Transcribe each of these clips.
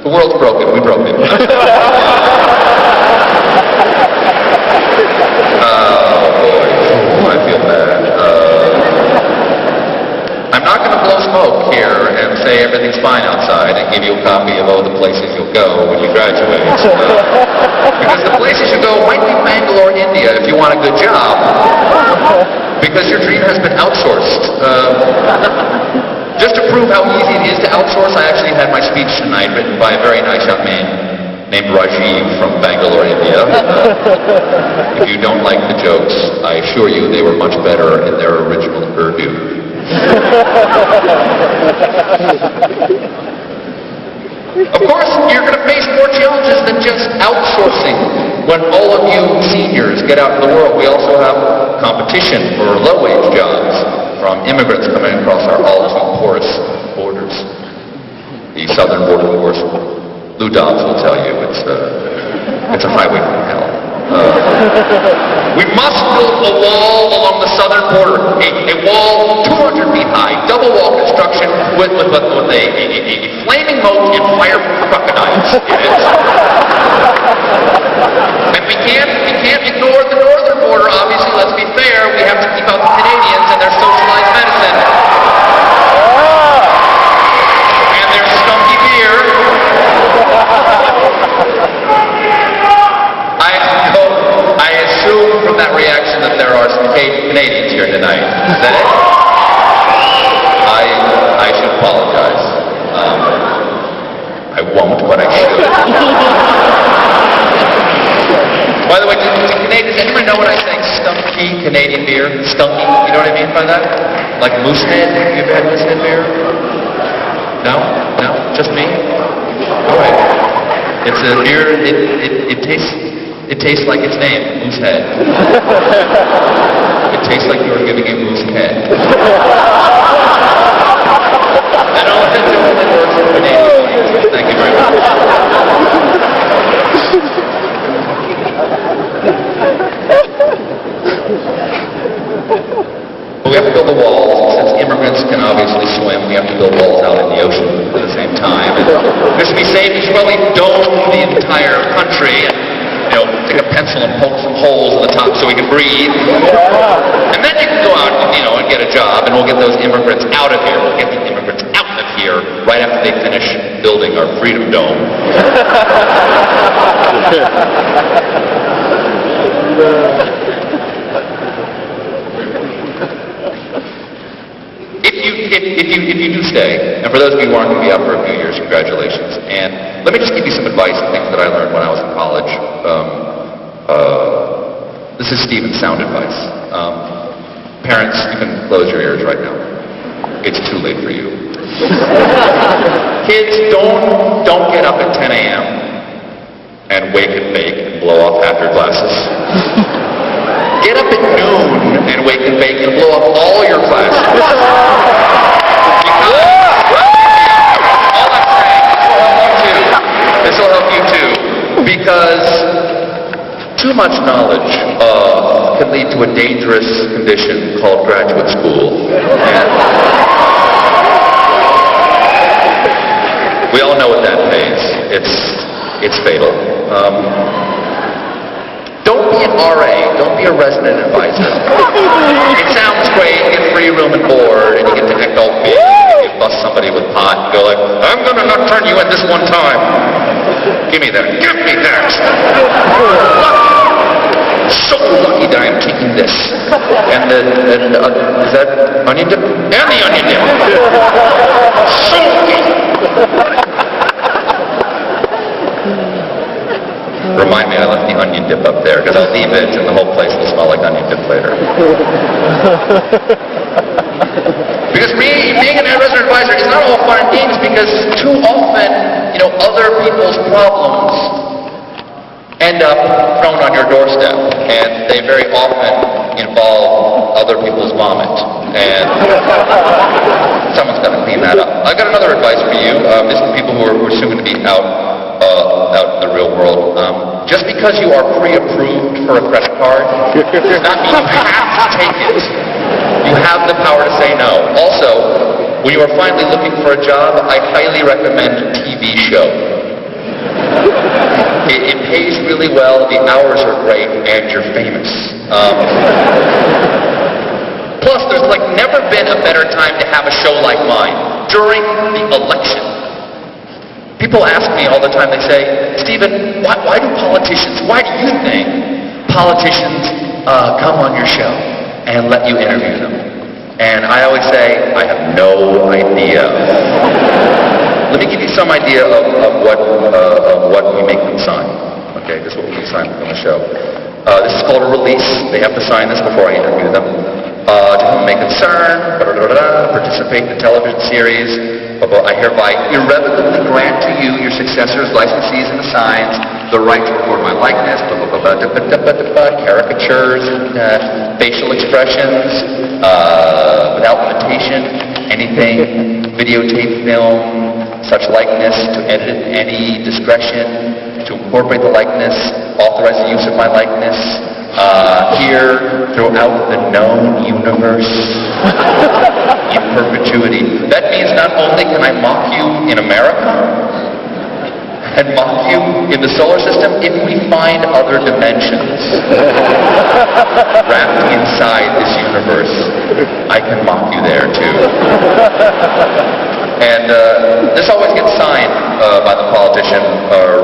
The world's broken. We broke it. Oh, boy. I feel bad. I'm not going to blow smoke here and say everything's fine outside and give you a copy of all the places you'll go when you graduate. Because the places you go might be Bangalore, India, if you want a good job. Because your dream has been outsourced. Just to prove how easy it is to outsource, I actually had my speech tonight written by a very nice young man named Rajiv from Bangalore, India. If you don't like the jokes, I assure you they were much better in their original Urdu. Of course, you're going to face more challenges than just outsourcing. When all of you seniors get out in the world, we also have competition for low-wage jobs from immigrants coming across our all-too porous borders. The southern border, of course, Lou Dobbs will tell you it's a highway from hell. We must build a wall along the southern border, a wall 200 feet high, double wall construction with a flaming moat and fireproof crocodiles in it. And we can't ignore the northern border, obviously, let's be fair. We have to keep out the Canadians and their socialized medicine. And their skunky beer. I assume from that reaction that there are some Canadians here tonight. Is that it? I should apologize. I won't, but I should. By the way, does anybody know what I say? Skunky Canadian beer? Skunky? You know what I mean by that? Like Moosehead? Have you ever had Moosehead beer? No? No? Just me? All right. It's a beer. It tastes like its name, Moosehead. It tastes like you were giving a moose head. And all that only works for Canadian. Thank you very much. But we have to build the walls. Since immigrants can obviously swim, we have to build walls out in the ocean at the same time. And just to be safe, you should probably dome the entire country and, take a pencil and poke some holes in the top so we can breathe. And then you can go out, and get a job, and we'll get those immigrants out of here. We'll get the immigrants out of here right after they finish building our Freedom Dome. If you do stay, and for those of you who aren't going to be out for a few years, congratulations. And let me just give you some advice and things that I learned when I was in college. This is Stephen's sound advice. Parents, you can close your ears right now. It's too late for you. Kids, don't get up at 10 a.m. and wake and bake and blow off half your glasses. Get up at noon and wake and bake and blow up all your classes. All I'm saying, this will help you too. Because too much knowledge can lead to a dangerous condition called graduate school. And we all know what that means. It's fatal. Don't be an RA. Don't be a resident advisor. It sounds great. You get free room and board, and you get to act all big. You bust somebody with pot and go like, I'm going to not turn you in this one time. Give me that. Give me that. So lucky that I am taking this. And is that onion dip? And the onion dip. So lucky. Remind me, I left the onion dip up there, because I'll leave it and the whole place will smell like onion dip later. Because being an resident advisor is not all fun and games, because too often, other people's problems end up thrown on your doorstep, and they very often involve other people's vomit, and someone's got to clean that up. I've got another advice for you. This is people who are soon going to be out in the real world. Just because you are pre-approved for a credit card does not mean you have to take it. You have the power to say no. Also, when you are finally looking for a job, I highly recommend a TV show. It pays really well, the hours are great, and you're famous. Plus, there's like never been a better time to have a show like mine, during the election. People ask me all the time, they say, Stephen, why do you think politicians come on your show and let you interview them? And I always say, I have no idea. Let me give you some idea of what we make them sign. Okay, this is what we sign on the show. This is called a release. They have to sign this before I interview them. To whom it may concern, participate in the television series. I hereby irrevocably grant to you, your successors, licensees, and assigns the right to record my likeness, caricatures, facial expressions, without limitation, anything, videotape, film, such likeness, to edit at any discretion, to incorporate the likeness, authorize the use of my likeness, here throughout the known universe in perpetuity. That means not only can I mock you in America and mock you in the solar system, if we find other dimensions wrapped inside this universe, I can mock you there too. And this always gets signed by the politician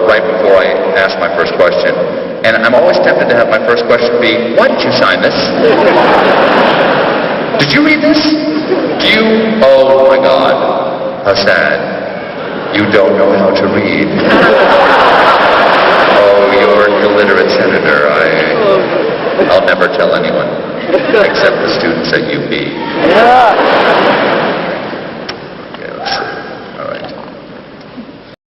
right before I ask my first question. And I'm always tempted to have my first question be, why did you sign this? Did you read this? Oh my God, how sad. You don't know how to read. Oh, you're an illiterate senator. I'll never tell anyone, except the students at UP.